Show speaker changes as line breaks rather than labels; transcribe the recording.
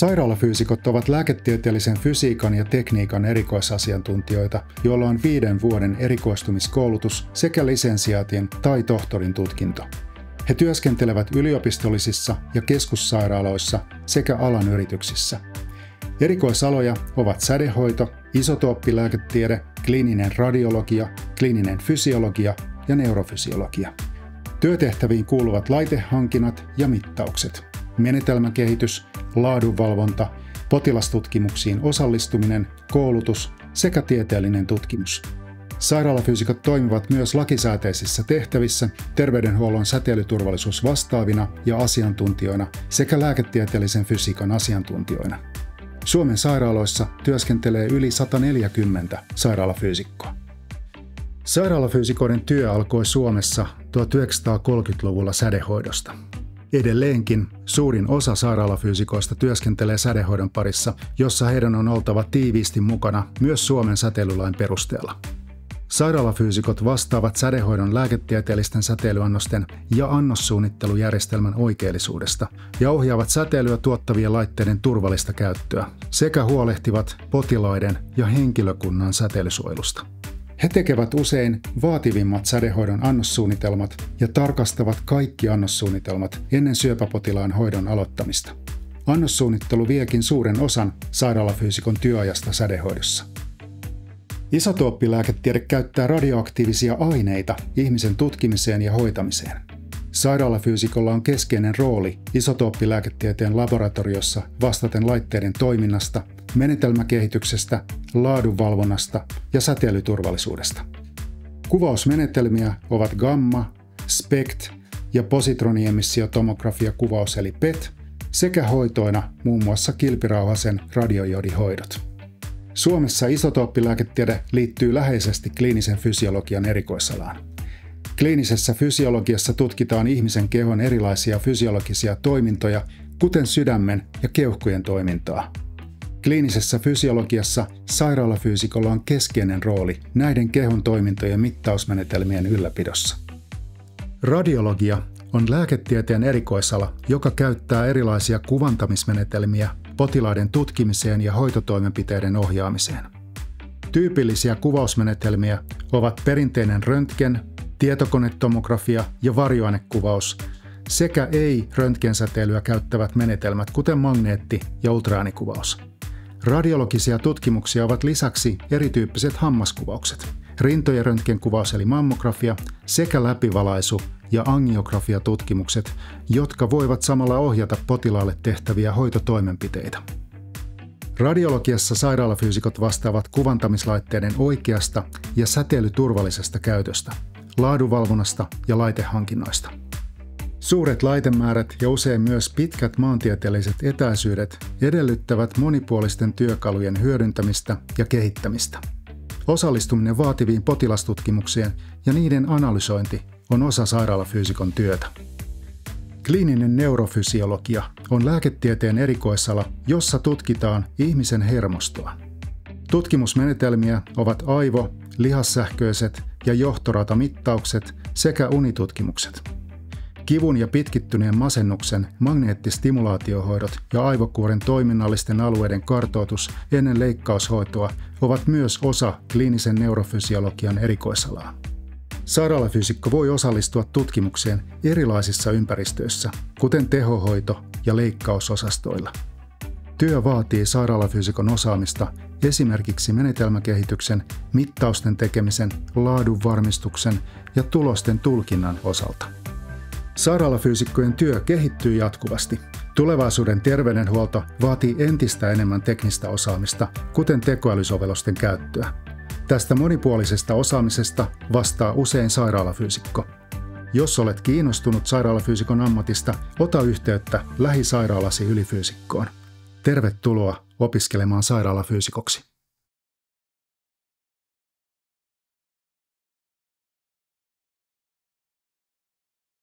Sairaalafyysikot ovat lääketieteellisen fysiikan ja tekniikan erikoisasiantuntijoita, joilla on 5 vuoden erikoistumiskoulutus sekä lisensiaatin tai tohtorin tutkinto. He työskentelevät yliopistollisissa ja keskussairaaloissa sekä alan yrityksissä. Erikoisaloja ovat sädehoito, isotooppilääketiede, kliininen radiologia, kliininen fysiologia ja neurofysiologia. Työtehtäviin kuuluvat laitehankinnat ja mittaukset, menetelmäkehitys, laadunvalvonta, potilastutkimuksiin osallistuminen, koulutus sekä tieteellinen tutkimus. Sairaalafyysikot toimivat myös lakisääteisissä tehtävissä terveydenhuollon säteilyturvallisuusvastaavina ja asiantuntijoina sekä lääketieteellisen fysiikan asiantuntijoina. Suomen sairaaloissa työskentelee yli 140 sairaalafyysikkoa. Sairaalafyysikoiden työ alkoi Suomessa 1930-luvulla sädehoidosta. Edelleenkin suurin osa sairaalafyysikoista työskentelee sädehoidon parissa, jossa heidän on oltava tiiviisti mukana myös Suomen säteilylain perusteella. Sairaalafyysikot vastaavat sädehoidon lääketieteellisten säteilyannosten ja annossuunnittelujärjestelmän oikeellisuudesta ja ohjaavat säteilyä tuottavien laitteiden turvallista käyttöä sekä huolehtivat potilaiden ja henkilökunnan säteilysuojelusta. He tekevät usein vaativimmat sädehoidon annossuunnitelmat ja tarkastavat kaikki annossuunnitelmat ennen syöpäpotilaan hoidon aloittamista. Annossuunnittelu viekin suuren osan sairaalafyysikon työajasta sädehoidossa. Isotooppilääketiede käyttää radioaktiivisia aineita ihmisen tutkimiseen ja hoitamiseen. Sairaalafyysikolla on keskeinen rooli isotooppilääketieteen laboratoriossa vastaten laitteiden toiminnasta, menetelmäkehityksestä, laadunvalvonnasta ja säteilyturvallisuudesta. Kuvausmenetelmiä ovat gamma, SPECT ja positroniemissiotomografiakuvaus eli PET sekä hoitoina muun muassa kilpirauhasen radiojodihoidot. Suomessa isotooppilääketiede liittyy läheisesti kliinisen fysiologian erikoisalaan. Kliinisessä fysiologiassa tutkitaan ihmisen kehon erilaisia fysiologisia toimintoja, kuten sydämen ja keuhkojen toimintaa. Kliinisessä fysiologiassa sairaalafyysikolla on keskeinen rooli näiden kehon toimintojen mittausmenetelmien ylläpidossa. Radiologia on lääketieteen erikoisala, joka käyttää erilaisia kuvantamismenetelmiä potilaiden tutkimiseen ja hoitotoimenpiteiden ohjaamiseen. Tyypillisiä kuvausmenetelmiä ovat perinteinen röntgen, tietokonetomografia ja varjoainekuvaus sekä ei-röntgensäteilyä käyttävät menetelmät kuten magneetti- ja ultraäänikuvaus. Radiologisia tutkimuksia ovat lisäksi erityyppiset hammaskuvaukset, rintojen röntgenkuvaus eli mammografia sekä läpivalaisu- ja angiografiatutkimukset, jotka voivat samalla ohjata potilaalle tehtäviä hoitotoimenpiteitä. Radiologiassa sairaalafyysikot vastaavat kuvantamislaitteiden oikeasta ja säteilyturvallisesta käytöstä, laadunvalvonnasta ja laitehankinnoista. Suuret laitemäärät ja usein myös pitkät maantieteelliset etäisyydet edellyttävät monipuolisten työkalujen hyödyntämistä ja kehittämistä. Osallistuminen vaativiin potilastutkimuksiin ja niiden analysointi on osa sairaalafyysikon työtä. Kliininen neurofysiologia on lääketieteen erikoisala, jossa tutkitaan ihmisen hermostoa. Tutkimusmenetelmiä ovat aivo-, lihassähköiset ja johtoratamittaukset sekä unitutkimukset. Kivun ja pitkittyneen masennuksen magneettistimulaatiohoidot ja aivokuoren toiminnallisten alueiden kartoitus ennen leikkaushoitoa ovat myös osa kliinisen neurofysiologian erikoisalaa. Sairaalafyysikko voi osallistua tutkimukseen erilaisissa ympäristöissä, kuten tehohoito- ja leikkausosastoilla. Työ vaatii sairaalafyysikon osaamista esimerkiksi menetelmäkehityksen, mittausten tekemisen, laadunvarmistuksen ja tulosten tulkinnan osalta. Sairaalafyysikkojen työ kehittyy jatkuvasti. Tulevaisuuden terveydenhuolto vaatii entistä enemmän teknistä osaamista, kuten tekoälysovellusten käyttöä. Tästä monipuolisesta osaamisesta vastaa usein sairaalafyysikko. Jos olet kiinnostunut sairaalafyysikon ammatista, ota yhteyttä lähisairaalasi ylifyysikkoon. Tervetuloa opiskelemaan sairaalafyysikoksi.